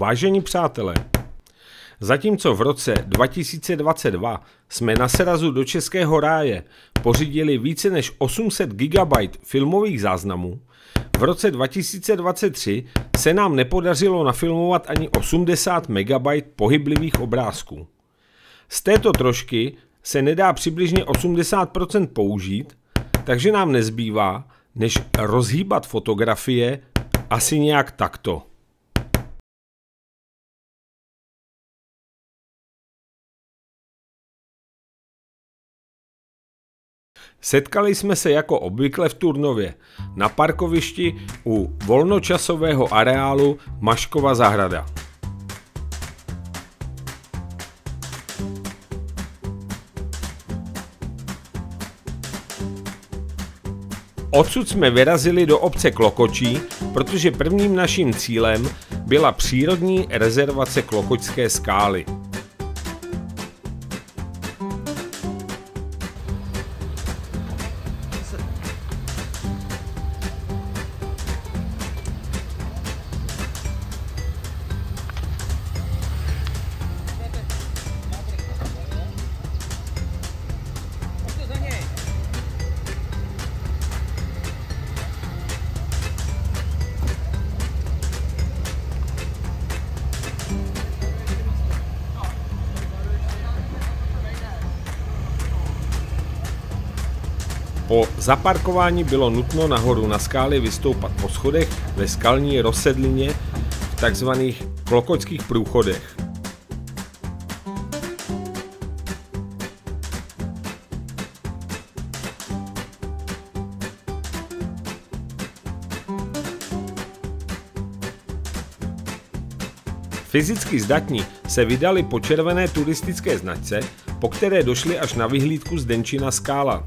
Vážení přátelé, zatímco v roce 2022 jsme na srazu do Českého ráje pořídili více než 800 GB filmových záznamů, v roce 2023 se nám nepodařilo nafilmovat ani 80 MB pohyblivých obrázků. Z této trošky se nedá přibližně 80% použít, takže nám nezbývá, než rozhýbat fotografie asi nějak takto. Setkali jsme se jako obvykle v Turnově, na parkovišti u volnočasového areálu Maškova zahrada. Odsud jsme vyrazili do obce Klokočí, protože prvním naším cílem byla přírodní rezervace Klokočské skály. Po zaparkování bylo nutno nahoru na skály vystoupat po schodech ve skalní rozsedlině v takzvaných klokočských průchodech. Fyzicky zdatní se vydali po červené turistické značce, po které došli až na vyhlídku Zdenčina skála.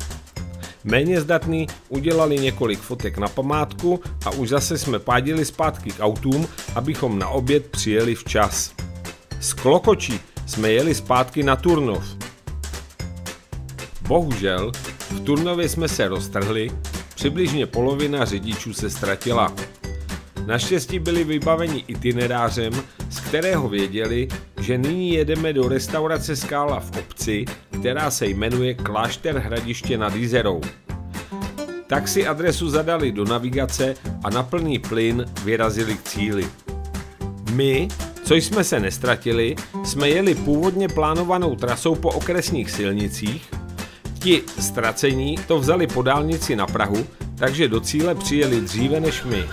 Méně zdatní udělali několik fotek na památku a už zase jsme pádili zpátky k autům, abychom na oběd přijeli včas. Z Klokočí jsme jeli zpátky na Turnov. Bohužel, v Turnově jsme se roztrhli, přibližně polovina řidičů se ztratila. Naštěstí byli vybaveni itinerářem, z kterého věděli, že nyní jedeme do restaurace Skála v obci, která se jmenuje Klášter Hradiště nad Jizerou. Tak si adresu zadali do navigace a na plný plyn vyrazili k cíli. My, co jsme se nestratili, jsme jeli původně plánovanou trasou po okresních silnicích, ti ztracení to vzali po dálnici na Prahu, takže do cíle přijeli dříve než my.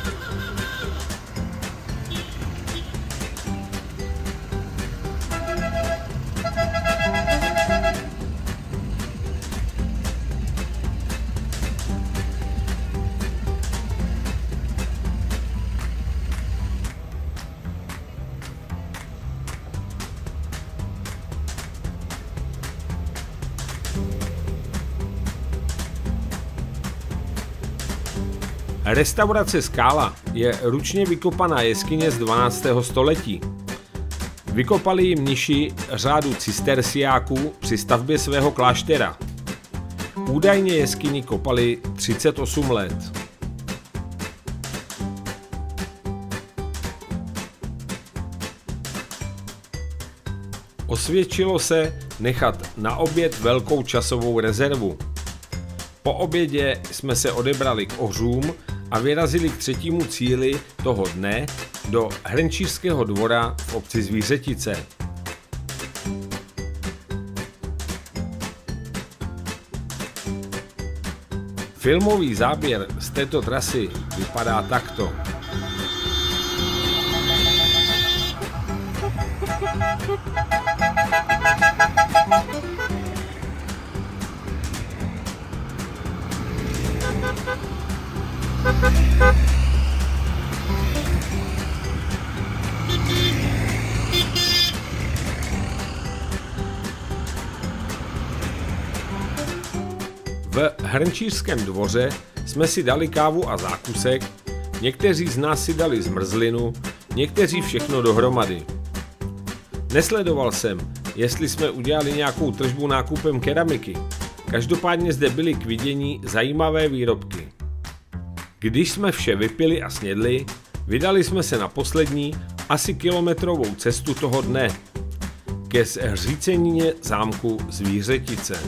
Restaurace Skála je ručně vykopaná jeskyně z 12. století. Vykopali ji mniši řádu cisterciáků při stavbě svého kláštera. Údajně jeskyni kopali 38 let. Osvědčilo se nechat na oběd velkou časovou rezervu. Po obědě jsme se odebrali k ohřům a vyrazili k třetímu cíli toho dne do Hrnčířského dvora v obci Zvířetice. Filmový záběr z této trasy vypadá takto. V Hrnčířském dvoře jsme si dali kávu a zákusek, někteří z nás si dali zmrzlinu, někteří všechno dohromady. Nesledoval jsem, jestli jsme udělali nějakou tržbu nákupem keramiky, každopádně zde byly k vidění zajímavé výrobky. Když jsme vše vypili a snědli, vydali jsme se na poslední asi kilometrovou cestu toho dne ke zřícenině zámku Zvířetice.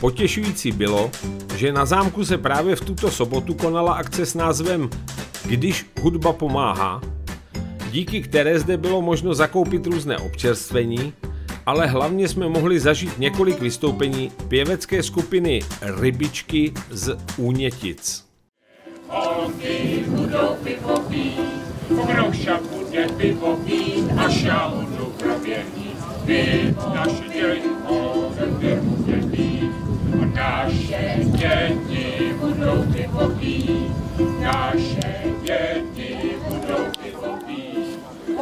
Potěšující bylo, že na zámku se právě v tuto sobotu konala akce s názvem Když hudba pomáhá, díky které zde bylo možno zakoupit různé občerstvení, ale hlavně jsme mohli zažít několik vystoupení pěvecké skupiny Rybičky z Únětic. Holky budou pivo pít, Groša bude pivo pít a šaunu proběhní. Vy naše děti bude pít, a naše děti budou pivo pít, naše děti budou pivo pít,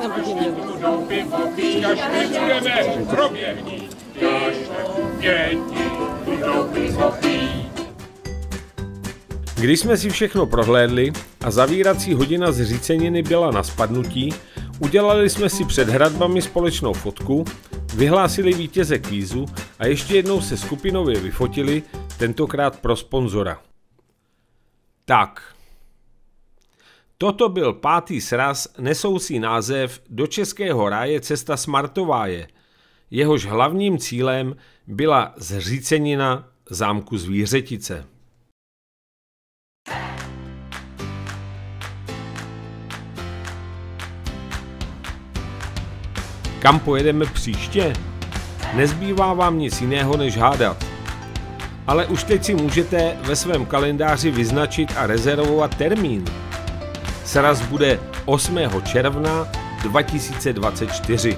naše budou pivo pít, až my budeme proběhní, naše děti budou pivo pít. Když jsme si všechno prohlédli a zavírací hodina zříceniny byla na spadnutí, udělali jsme si před hradbami společnou fotku, vyhlásili vítěze kvízu a ještě jednou se skupinově vyfotili, tentokrát pro sponzora. Tak. Toto byl 5. sraz nesoucí název Do českého ráje cesta Smartováje. Jehož hlavním cílem byla zřícenina zámku Zvířetice. Kam pojedeme příště? Nezbývá vám nic jiného než hádat. Ale už teď si můžete ve svém kalendáři vyznačit a rezervovat termín. Sraz bude 8. června 2024.